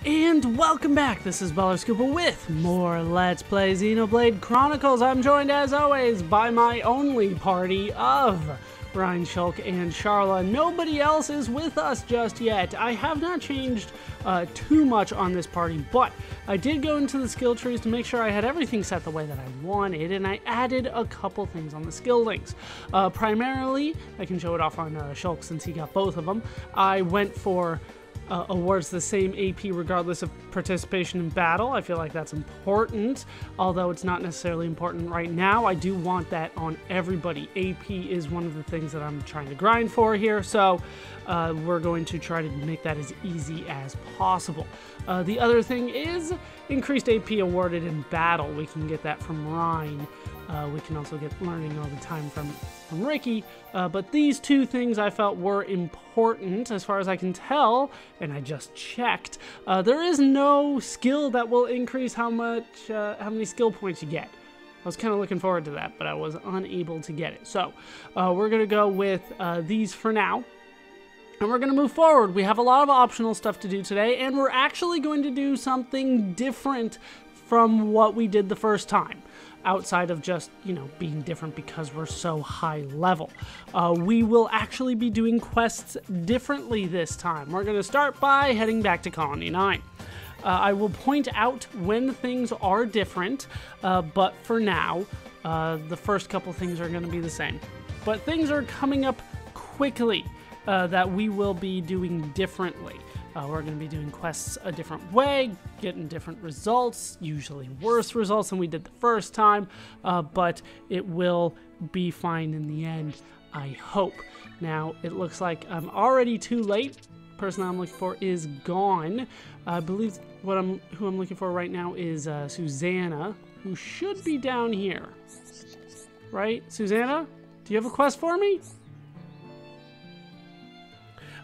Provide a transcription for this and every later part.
And welcome back, this is ballerscuba with more Let's Play Xenoblade Chronicles. I'm joined as always by my only party of Ryan, Shulk, and Sharla. Nobody else is with us just yet. I have not changed too much on this party, but I did go into the skill trees to make sure I had everything set the way that I wanted, and I added a couple things on the skill links. Primarily, I can show it off on Shulk since he got both of them. I went for awards the same AP regardless of participation in battle. I feel like that's important, although it's not necessarily important right now. I do want that on everybody. AP is one of the things that I'm trying to grind for here, so we're going to try to make that as easy as possible. The other thing is increased AP awarded in battle. We can get that from Ryan. We can also get learning all the time from Ricky, but these two things I felt were important as far as I can tell, and I just checked. There is no skill that will increase how many skill points you get. I was kind of looking forward to that, but I was unable to get it. So we're going to go with these for now. And we're going to move forward. We have a lot of optional stuff to do today, and we're actually going to do something different from what we did the first time, outside of just, you know, being different because we're so high level. We will actually be doing quests differently this time. We're going to start by heading back to Colony 9. I will point out when things are different, but for now, the first couple things are going to be the same. But things are coming up quickly that we will be doing differently. We're going to be doing quests a different way, getting different results, usually worse results than we did the first time, but it will be fine in the end, I hope. Now, it looks like I'm already too late. The person I'm looking for is gone. I believe who I'm looking for right now is Susanna, who should be down here. Right? Susanna, do you have a quest for me?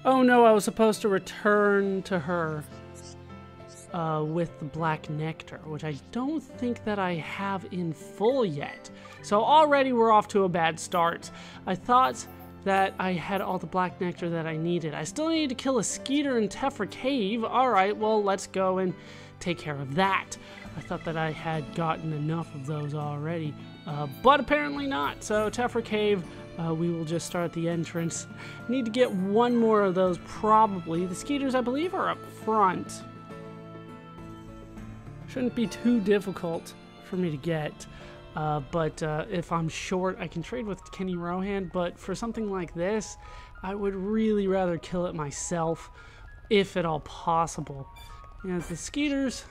Oh no, I was supposed to return to her with the black nectar, which I don't think that I have in full yet. So already we're off to a bad start. I thought that I had all the black nectar that I needed. I still need to kill a skeeter in Tephra Cave. Alright, well, let's go and take care of that. I thought that I had gotten enough of those already, but apparently not. So Tephra Cave, we will just start at the entrance. Need to get one more of those, probably. The skeeters, I believe, are up front. Shouldn't be too difficult for me to get. But if I'm short, I can trade with Kenny Rohan. But for something like this, I would really rather kill it myself, if at all possible. Yeah, the skeeters.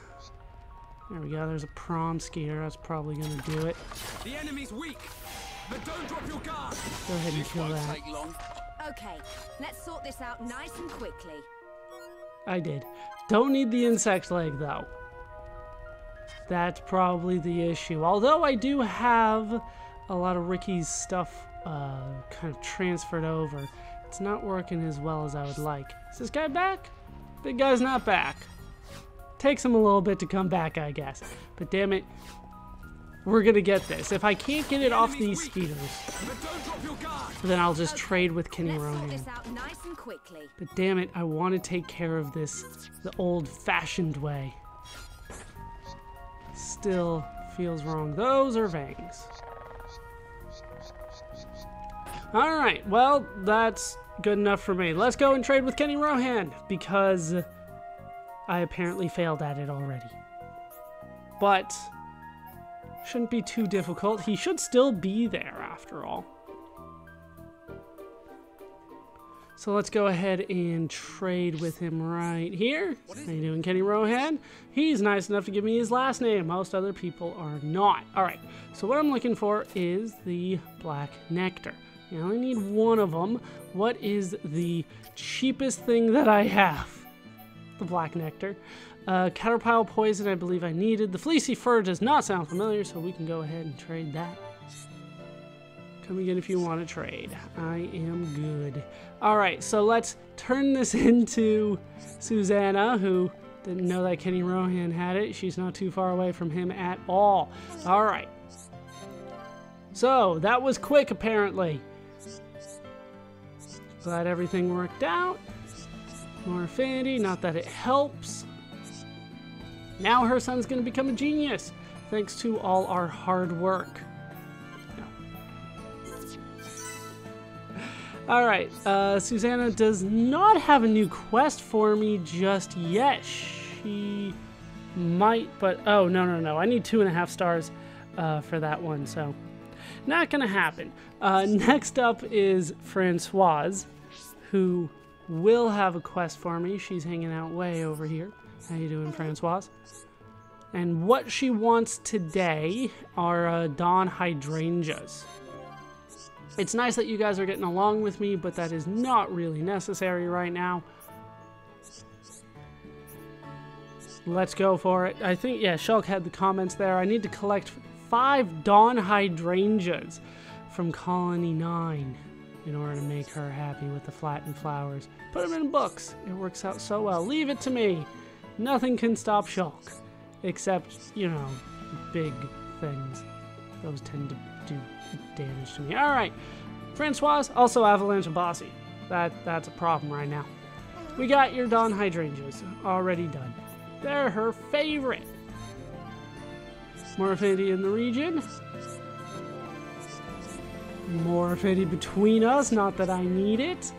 There we go. There's a prom skeeter. That's probably going to do it. The enemy's weak. But don't drop your guard. Go ahead and kill that. Take long. Okay, let's sort this out nice and quickly. I did. Don't need the insect leg though. That's probably the issue. Although I do have a lot of Ricky's stuff kind of transferred over. It's not working as well as I would like. Is this guy back? Big guy's not back. Takes him a little bit to come back, I guess. But damn it. We're gonna get this. If I can't get it off these skeeters, then I'll just trade with Kenny Rohan. Nice and quickly. But damn it, I want to take care of this the old-fashioned way. Still feels wrong. Those are vangs. Alright, well, that's good enough for me. Let's go and trade with Kenny Rohan, because I apparently failed at it already. But shouldn't be too difficult. He should still be there after all. So let's go ahead and trade with him right here. How you doing, Kenny Rohan? He's nice enough to give me his last name. Most other people are not. Alright, so what I'm looking for is the black nectar. I only need one of them. What is the cheapest thing that I have? The black nectar. Caterpillar poison, I believe I needed. The fleecy fur does not sound familiar, so we can go ahead and trade that. Come again if you want to trade. I am good. Alright, so let's turn this into Susanna, who didn't know that Kenny Rohan had it. She's not too far away from him at all. Alright. So, that was quick, apparently. Glad everything worked out. More affinity, not that it helps. Now her son's going to become a genius, thanks to all our hard work. Alright, Susanna does not have a new quest for me just yet. She might, but oh, no. I need 2.5 stars for that one, so not gonna happen. Next up is Francoise, who will have a quest for me. She's hanging out way over here. How you doing, Francoise? And what she wants today are Dawn hydrangeas. It's nice that you guys are getting along with me, but that is not really necessary right now. Let's go for it. I think, yeah, Shulk had the comments there. I need to collect 5 Dawn hydrangeas from Colony 9 in order to make her happy with the flattened flowers. Put them in books. It works out so well. Leave it to me. Nothing can stop Shulk. Except, you know, big things. Those tend to do damage to me. Alright. Francoise, also Avalanche and Bossy. That's a problem right now. We got your Dawn hydrangeas already done. They're her favorite. More affinity in the region. More affinity between us, not that I need it.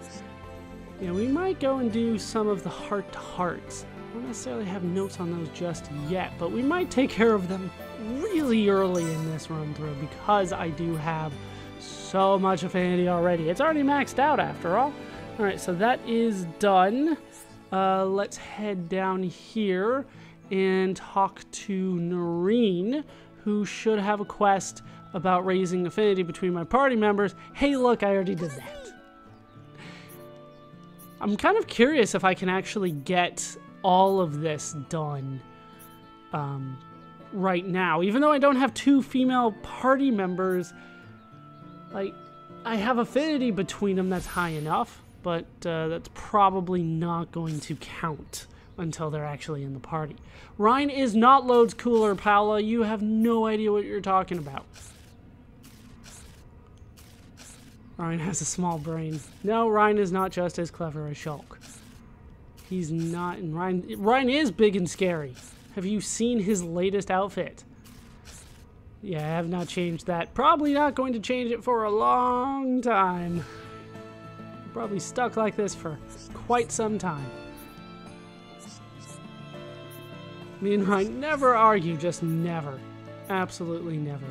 Yeah, we might go and do some of the heart-to-hearts. I don't necessarily have notes on those just yet, but we might take care of them really early in this run through because I do have so much affinity already. It's already maxed out after all. Alright, so that is done. Let's head down here and talk to Noreen, who should have a quest about raising affinity between my party members. Hey, look, I already did that. I'm kind of curious if I can actually get all of this done right now. Even though I don't have 2 female party members, like, I have affinity between them that's high enough, but that's probably not going to count until they're actually in the party. Ryan is not loads cooler, Paula. You have no idea what you're talking about. Ryan has a small brain. No, Ryan is not just as clever as Shulk. He's not. And Ryan is big and scary. Have you seen his latest outfit? Yeah, I have not changed that. Probably not going to change it for a long time. Probably stuck like this for quite some time. Me and Ryan never argue, just never. Absolutely never.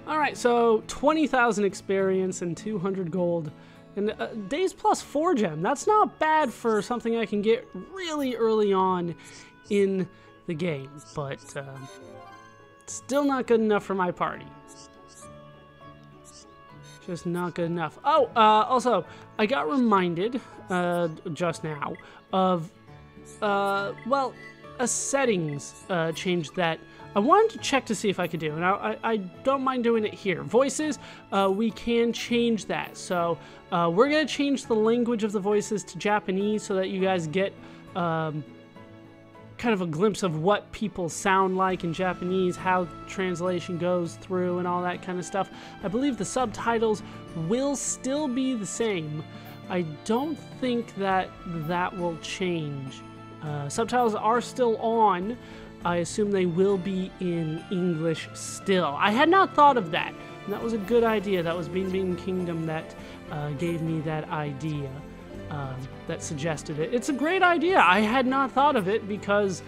Alright, so 20,000 experience and 200 gold. And days plus 4 gem. That's not bad for something I can get really early on in the game. But still not good enough for my party. Just not good enough. Oh, also, I got reminded just now of, well, a settings change that I wanted to check to see if I could do, and I don't mind doing it here. Voices, we can change that. So we're going to change the language of the voices to Japanese so that you guys get kind of a glimpse of what people sound like in Japanese, how translation goes through and all that kind of stuff. I believe the subtitles will still be the same. I don't think that will change. Subtitles are still on. I assume they will be in English still. I had not thought of that, and that was a good idea. That was Bean Kingdom that gave me that idea, that suggested it. It's a great idea. I had not thought of it because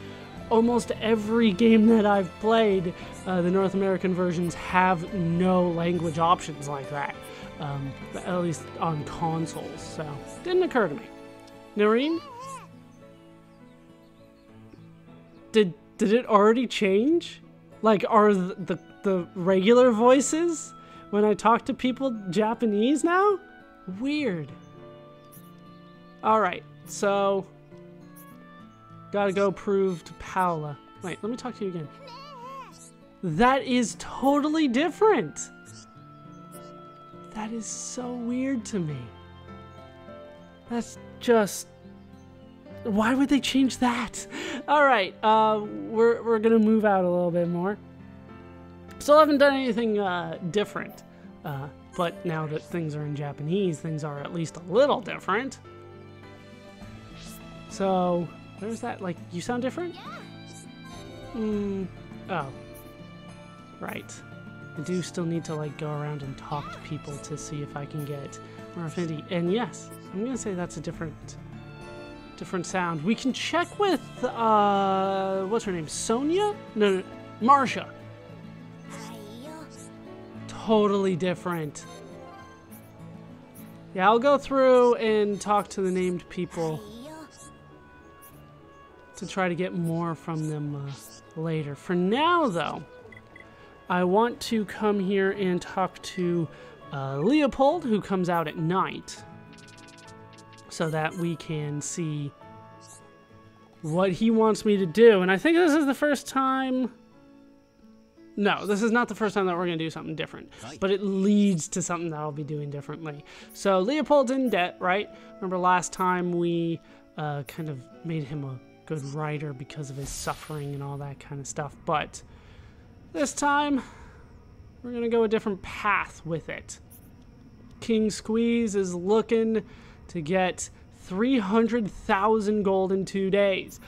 almost every game that I've played, the North American versions have no language options like that, at least on consoles, so didn't occur to me. Noreen? Did it already change? Like, are the regular voices when I talk to people Japanese now? Weird. Alright, so gotta go prove to Paula. Wait, let me talk to you again. That is totally different. That is so weird to me. That's just... Why would they change that? Alright, we're gonna move out a little bit more. Still haven't done anything different. But now that things are in Japanese, things are at least a little different. So, Where's that? Like, you sound different? Oh. Right. I do still need to, like, go around and talk to people to see if I can get more affinity. And yes, I'm gonna say that's a different sound. We can check with, what's her name? Sonia? No, Marsha. Totally different. Yeah, I'll go through and talk to the named people to try to get more from them later. For now, though, I want to come here and talk to Leopold, who comes out at night, so that we can see what he wants me to do. And I think this is the first time... No, this is not the first time that we're going to do something different, but it leads to something that I'll be doing differently. So Leopold's in debt, right? Remember last time we kind of made him a good writer because of his suffering and all that kind of stuff, but this time we're going to go a different path with it. King Squeeze is looking to get 300,000 gold in 2 days.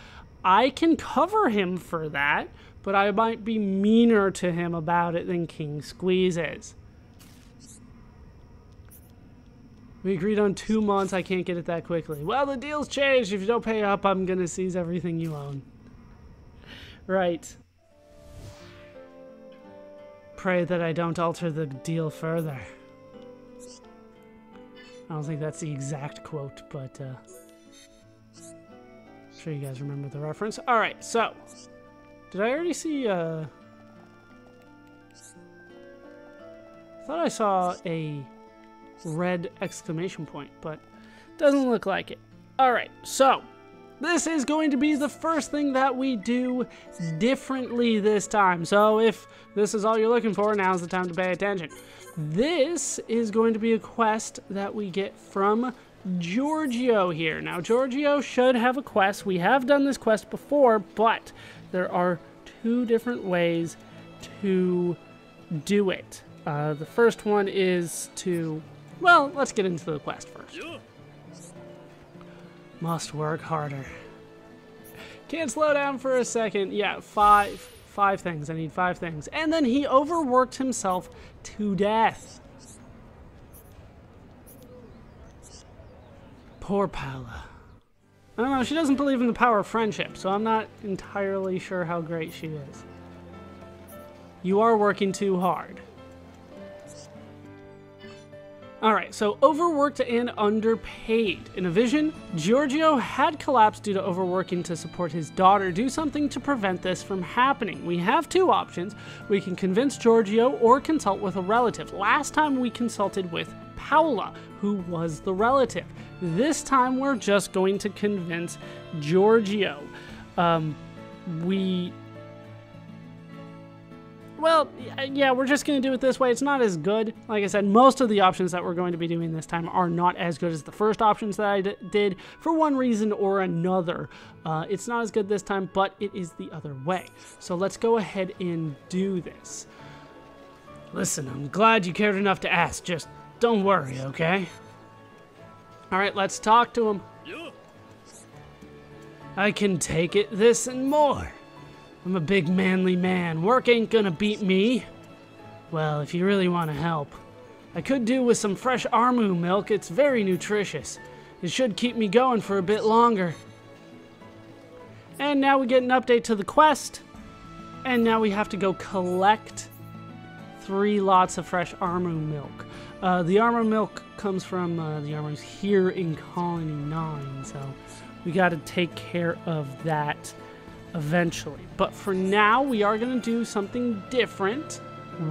I can cover him for that, but I might be meaner to him about it than King Squeeze is. We agreed on 2 months. I can't get it that quickly. Well, the deal's changed. If you don't pay up, I'm gonna seize everything you own. Right. Pray that I don't alter the deal further. I don't think that's the exact quote, but I'm sure you guys remember the reference. Alright, so did I already see I thought I saw a red exclamation point, but doesn't look like it. Alright, so this is going to be the first thing that we do differently this time. So if this is all you're looking for, now's the time to pay attention. This is going to be a quest that we get from Giorgio here. Now, Giorgio should have a quest. We have done this quest before, but there are 2 different ways to do it. The first one is to... Well, let's get into the quest first. Must work harder. Can't slow down for a second. Yeah, 5 things. I need 5 things. And then he overworked himself to death. Poor Paula. I don't know, she doesn't believe in the power of friendship, so I'm not entirely sure how great she is. You are working too hard. Alright, so overworked and underpaid. In a vision, Giorgio had collapsed due to overworking to support his daughter. Do something to prevent this from happening. We have 2 options. We can convince Giorgio or consult with a relative. Last time we consulted with Paula, who was the relative. This time we're just going to convince Giorgio. Well, yeah, we're just going to do it this way. It's not as good. Like I said, most of the options that we're going to be doing this time are not as good as the first options that I did for one reason or another. It's not as good this time, but it is the other way. So let's go ahead and do this. Listen, I'm glad you cared enough to ask. Just don't worry, okay? All right, let's talk to him. I can take it, this and more. I'm a big manly man. Work ain't gonna beat me. Well, if you really want to help, I could do with some fresh Armu milk. It's very nutritious. It should keep me going for a bit longer. And now we get an update to the quest. And now we have to go collect 3 lots of fresh Armu milk. The Armu milk comes from the Armus here in Colony 9, so we got to take care of that eventually. But for now, we are going to do something different.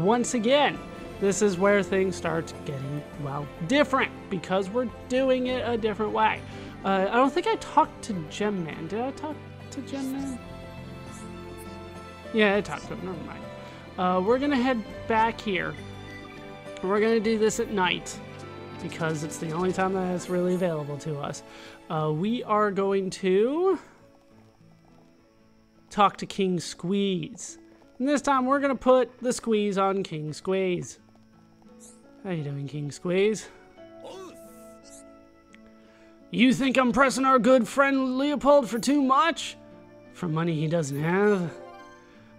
Once again, this is where things start getting, well, different, because we're doing it a different way. I don't think I talked to Gem Man. Did I talk to Gem Man? Yeah, I talked to him. Never mind. We're going to head back here. We're going to do this at night, because it's the only time that it's really available to us. We are going to talk to King Squeeze. And this time we're going to put the squeeze on King Squeeze. How you doing, King Squeeze? You think I'm pressing our good friend Leopold for too much? For money he doesn't have?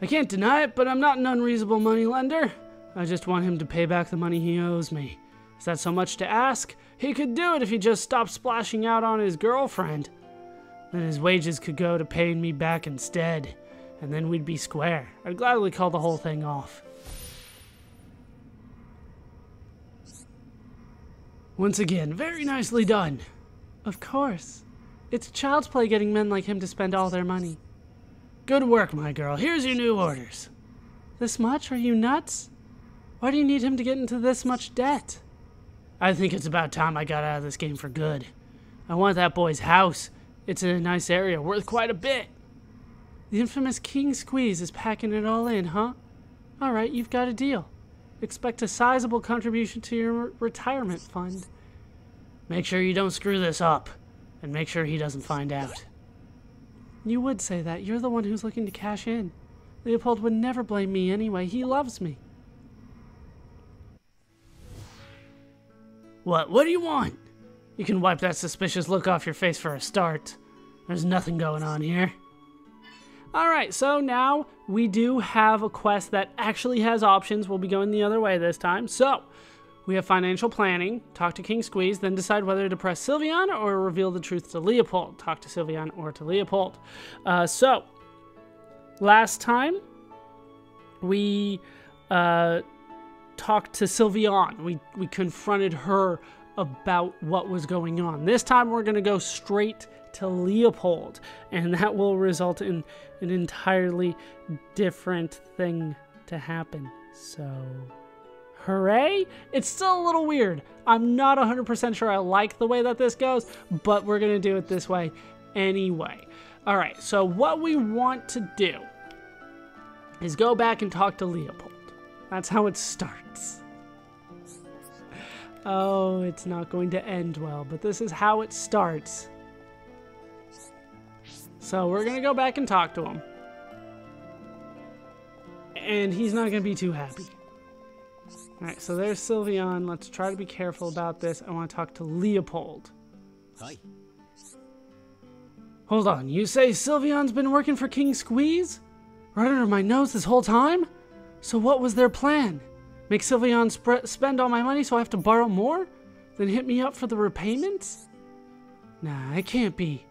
I can't deny it, but I'm not an unreasonable moneylender. I just want him to pay back the money he owes me. Is that so much to ask? He could do it if he just stopped splashing out on his girlfriend. Then his wages could go to paying me back instead, and then we'd be square. I'd gladly call the whole thing off. Once again, very nicely done. Of course. It's child's play getting men like him to spend all their money. Good work, my girl. Here's your new orders. This much? Are you nuts? Why do you need him to get into this much debt? I think it's about time I got out of this game for good. I want that boy's house. It's in a nice area, worth quite a bit. The infamous King Squeeze is packing it all in, huh? Alright, you've got a deal. Expect a sizable contribution to your retirement fund. Make sure you don't screw this up, and make sure he doesn't find out. You would say that. You're the one who's looking to cash in. Leopold would never blame me anyway. He loves me. What do you want? You can wipe that suspicious look off your face for a start. There's nothing going on here. Alright, so now we do have a quest that actually has options. We'll be going the other way this time. So, we have financial planning, talk to King Squeeze, then decide whether to press Sylveon or reveal the truth to Leopold. Talk to Sylveon or to Leopold. So, last time we talked to Sylveon. We confronted her about what was going on. This time we're going to go straight to Leopold, and that will result in an entirely different thing to happen. So, hooray! It's still a little weird. I'm not 100% sure I like the way that this goes, but we're going to do it this way anyway. Alright, so what we want to do is go back and talk to Leopold. That's how it starts. Oh, it's not going to end well, but this is how it starts. So we're going to go back and talk to him. And he's not going to be too happy. Alright, so there's Sylveon. Let's try to be careful about this. I want to talk to Leopold. Hi. Hold on, you say Sylveon's been working for King Squeeze? Right under my nose this whole time? So what was their plan? Make Sylveon spend all my money so I have to borrow more? Then hit me up for the repayments? Nah, it can't be.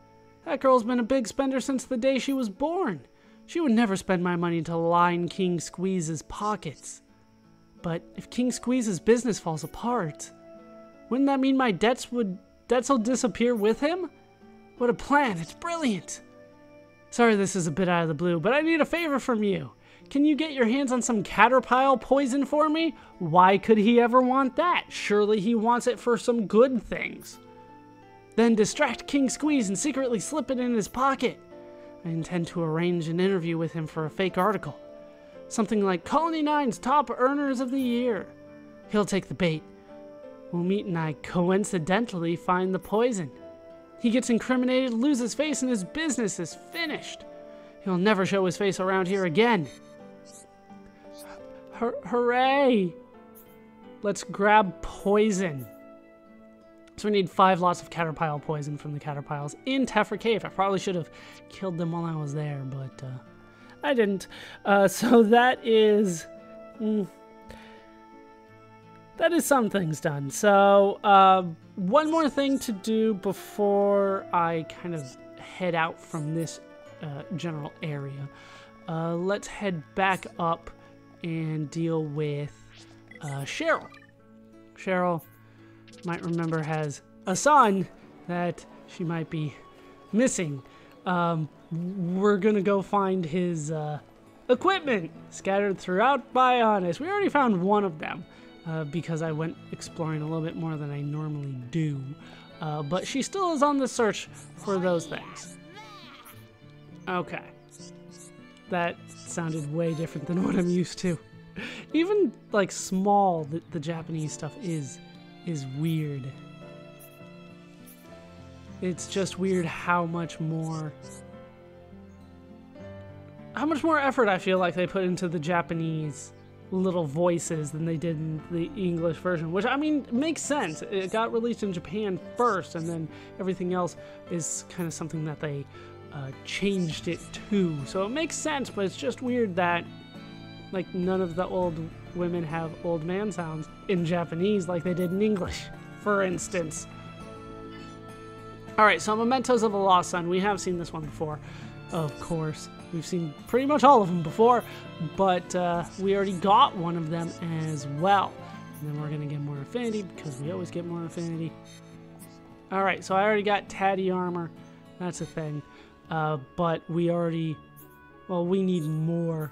That girl's been a big spender since the day she was born. She would never spend my money to line King Squeeze's pockets. But if King Squeeze's business falls apart, wouldn't that mean my debts will disappear with him? What a plan, it's brilliant. Sorry this is a bit out of the blue, but I need a favor from you. Can you get your hands on some caterpillar poison for me? Why could he ever want that? Surely he wants it for some good things. Then distract King Squeeze and secretly slip it in his pocket. I intend to arrange an interview with him for a fake article. Something like Colony 9's top earners of the year. He'll take the bait. We'll meet and I coincidentally find the poison. He gets incriminated, loses face, and his business is finished. He'll never show his face around here again. Hooray! Let's grab poison. So we need 5 lots of caterpillar poison from the caterpillars in Tephra Cave. I probably should have killed them while I was there, but I didn't. So that is some things done. So one more thing to do before I kind of head out from this general area. Let's head back up and deal with Cheryl. Cheryl, might remember, has a son that she might be missing. We're gonna go find his equipment scattered throughout Bionis. We already found one of them because I went exploring a little bit more than I normally do. But she still is on the search for those things. Okay. That sounded way different than what I'm used to. Even like small, the Japanese stuff is weird. It's just weird how much more effort I feel like they put into the Japanese little voices than they did in the English version, which, I mean, makes sense. It got released in Japan first, and then everything else is kind of something that they changed it to. So it makes sense, but it's just weird that, like, none of the old women have old man sounds in Japanese like they did in English, for instance. Alright, so Mementos of the Lost Sun. We have seen this one before, of course. We've seen pretty much all of them before, but we already got one of them as well. And then we're going to get more affinity, because we always get more affinity. Alright, so I already got Tatty armor. That's a thing. But we already... Well, we need more,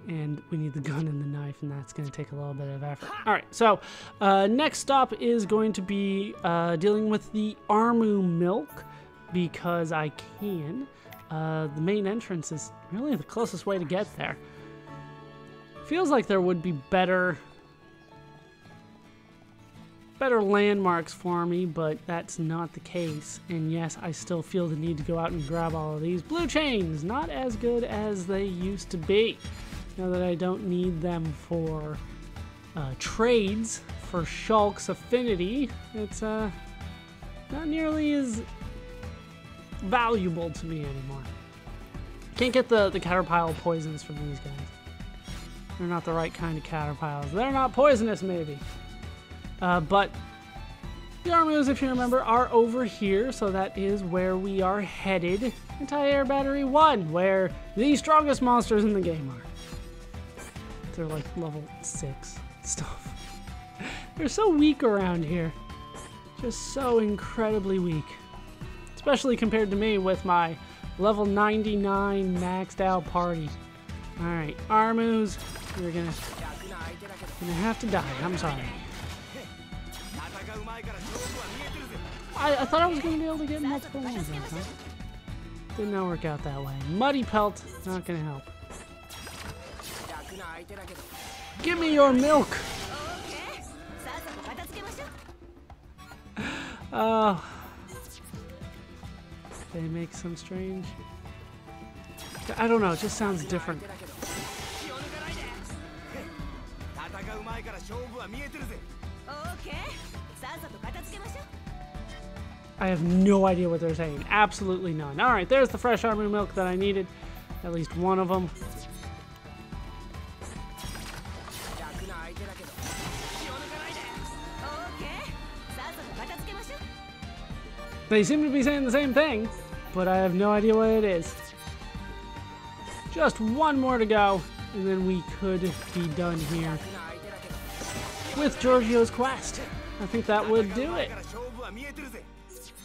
and we need the gun and the knife, and that's going to take a little bit of effort. Alright, so next stop is going to be dealing with the Armu milk, because I can. The main entrance is really the closest way to get there. Feels like there would be better landmarks for me, but that's not the case. And yes, I still feel the need to go out and grab all of these blue chains. Not as good as they used to be. Now that I don't need them for trades for Shulk's affinity, it's not nearly as valuable to me anymore. Can't get the caterpillar poisons from these guys. They're not the right kind of caterpillars. They're not poisonous, maybe. But the Armus, if you remember, are over here, so that is where we are headed. Anti-air battery 1, where the strongest monsters in the game are. They're like level 6 stuff. They're so weak around here. Just so incredibly weak. Especially compared to me with my level 99 maxed out party. Alright, Armus, you're gonna have to die. I'm sorry. I thought I was gonna be able to get multiple ones, huh? Did not work out that way. Muddy Pelt, not gonna help. Give me your milk! Oh. They make some strange... I don't know, it just sounds different. I have no idea what they're saying. Absolutely none. Alright, there's the fresh armor milk that I needed. At least one of them. They seem to be saying the same thing, but I have no idea what it is. Just one more to go, and then we could be done here with Giorgio's quest. I think that would do it.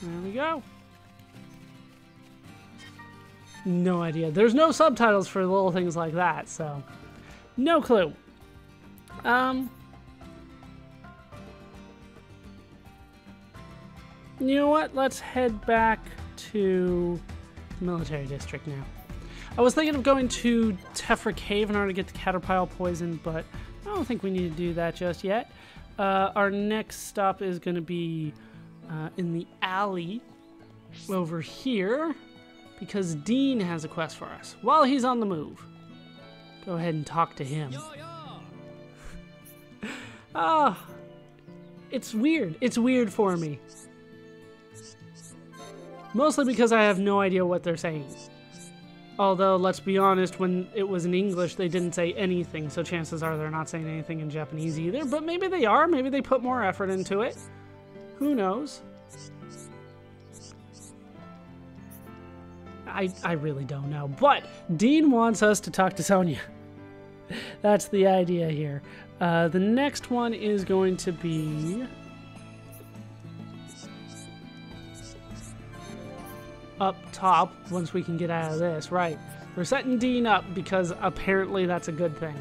There we go. No idea. There's no subtitles for little things like that, so no clue. You know what? Let's head back to the military district now. I was thinking of going to Tefra Cave in order to get the caterpillar poison, but I don't think we need to do that just yet. Our next stop is going to be in the alley over here, because Dean has a quest for us while he's on the move. Go ahead and talk to him. It's weird. It's weird for me. Mostly because I have no idea what they're saying. Although, let's be honest, when it was in English, they didn't say anything, so chances are they're not saying anything in Japanese either. But maybe they are. Maybe they put more effort into it. Who knows? I really don't know. But Dean wants us to talk to Sonia. That's the idea here. The next one is going to be... up top once we can get out of this. Right. We're setting Dean up because apparently that's a good thing.